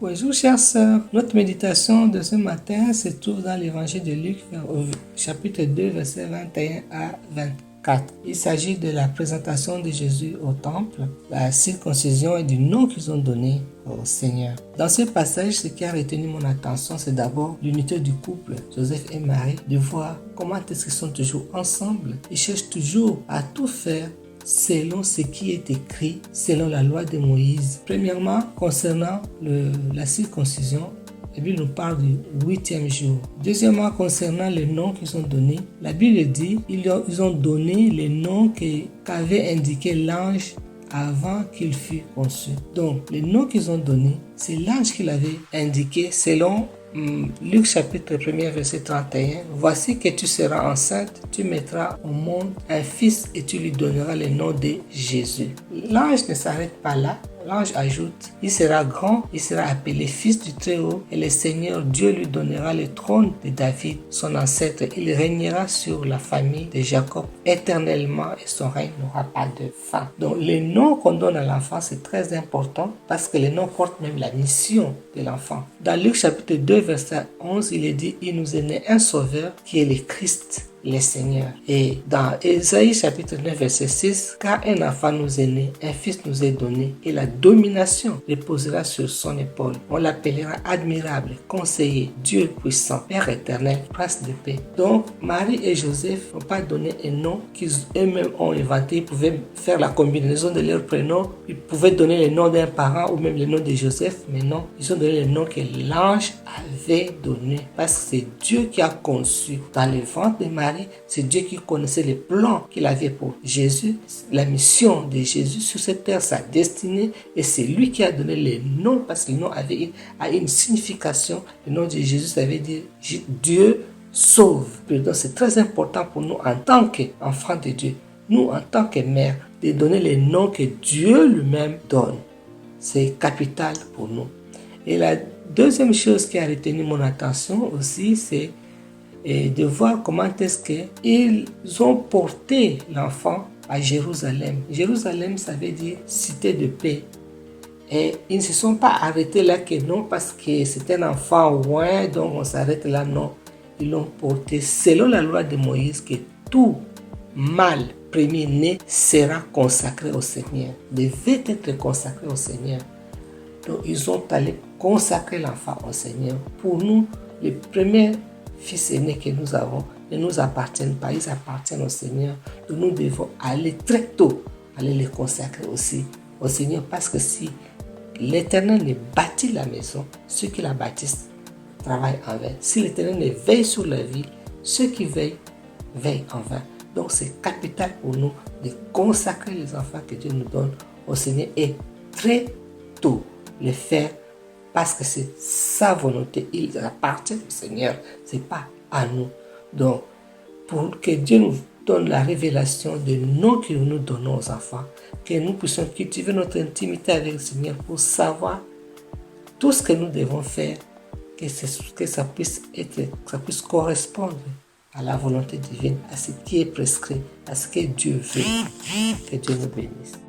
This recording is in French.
Bonjour chers sœurs, notre méditation de ce matin se trouve dans l'évangile de Luc au chapitre 2 versets 21 à 24. Il s'agit de la présentation de Jésus au temple, la circoncision et du nom qu'ils ont donné au Seigneur. Dans ce passage, ce qui a retenu mon attention, c'est d'abord l'unité du couple, Joseph et Marie, de voir comment est-ce qu'ils sont toujours ensemble. Ils cherchent toujours à tout faire selon ce qui est écrit, selon la loi de Moïse. Premièrement, concernant la circoncision, la Bible nous parle du 8e jour. Deuxièmement, concernant les noms qu'ils ont donnés, la Bible dit ils ont donné les noms qu'avait indiqué l'ange avant qu'il fût conçu. Donc, les noms qu'ils ont donnés, c'est l'ange qui l'avait indiqué selon Luc chapitre 1er verset 31. Voici que tu seras enceinte, tu mettras au monde un fils et tu lui donneras le nom de Jésus. L'ange ne s'arrête pas là. L'ange ajoute, il sera grand, il sera appelé fils du Très-Haut et le Seigneur Dieu lui donnera le trône de David, son ancêtre. Il régnera sur la famille de Jacob éternellement et son règne n'aura pas de fin. Donc les noms qu'on donne à l'enfant, c'est très important parce que les noms portent même la mission de l'enfant. Dans Luc chapitre 2 verset 11, il est dit, il nous est né un sauveur qui est le Christ, le Seigneur. Et dans Ésaïe chapitre 9 verset 6, car un enfant nous est né, un fils nous est donné, et la domination reposera sur son épaule. On l'appellera admirable, conseiller, Dieu puissant, Père éternel, prince de paix. Donc Marie et Joseph n'ont pas donné un nom qu'ils eux-mêmes ont inventé. Ils pouvaient faire la combinaison de leurs prénoms, ils pouvaient donner le nom d'un parent ou même le nom de Joseph, mais non, ils ont donné le nom que l'ange avait donné parce que c'est Dieu qui a conçu dans le ventre de Marie. C'est Dieu qui connaissait les plans qu'il avait pour Jésus, la mission de Jésus sur cette terre, sa destinée, et c'est lui qui a donné les noms parce que le nom avait une signification. Le nom de Jésus, ça veut dire Dieu sauve. Donc c'est très important pour nous en tant qu'enfants de Dieu, nous en tant que mères, de donner les noms que Dieu lui-même donne. C'est capital pour nous. Et la deuxième chose qui a retenu mon attention aussi, c'est de voir comment est-ce qu'ils ont porté l'enfant à Jérusalem. Jérusalem, ça veut dire cité de paix. Et ils ne se sont pas arrêtés là que non, parce que c'est un enfant loin, donc on s'arrête là, non. Ils l'ont porté selon la loi de Moïse que tout mâle premier-né sera consacré au Seigneur, devait être consacré au Seigneur. Donc ils ont allé consacrer l'enfant au Seigneur. Pour nous, les premiers fils aînés que nous avons ne nous appartiennent pas, ils appartiennent au Seigneur. Donc nous devons aller très tôt, aller les consacrer aussi au Seigneur, parce que si l'Éternel ne bâtit la maison, ceux qui la bâtissent travaillent en vain. Si l'Éternel ne veille sur la vie, ceux qui veillent en vain. Donc c'est capital pour nous de consacrer les enfants que Dieu nous donne au Seigneur et très tôt les faire, parce que c'est sa volonté, il appartient au Seigneur, ce n'est pas à nous. Donc, pour que Dieu nous donne la révélation des noms que nous donnons aux enfants, que nous puissions cultiver notre intimité avec le Seigneur pour savoir tout ce que nous devons faire, que ça puisse correspondre à la volonté divine, à ce qui est prescrit, à ce que Dieu veut. Que Dieu nous bénisse.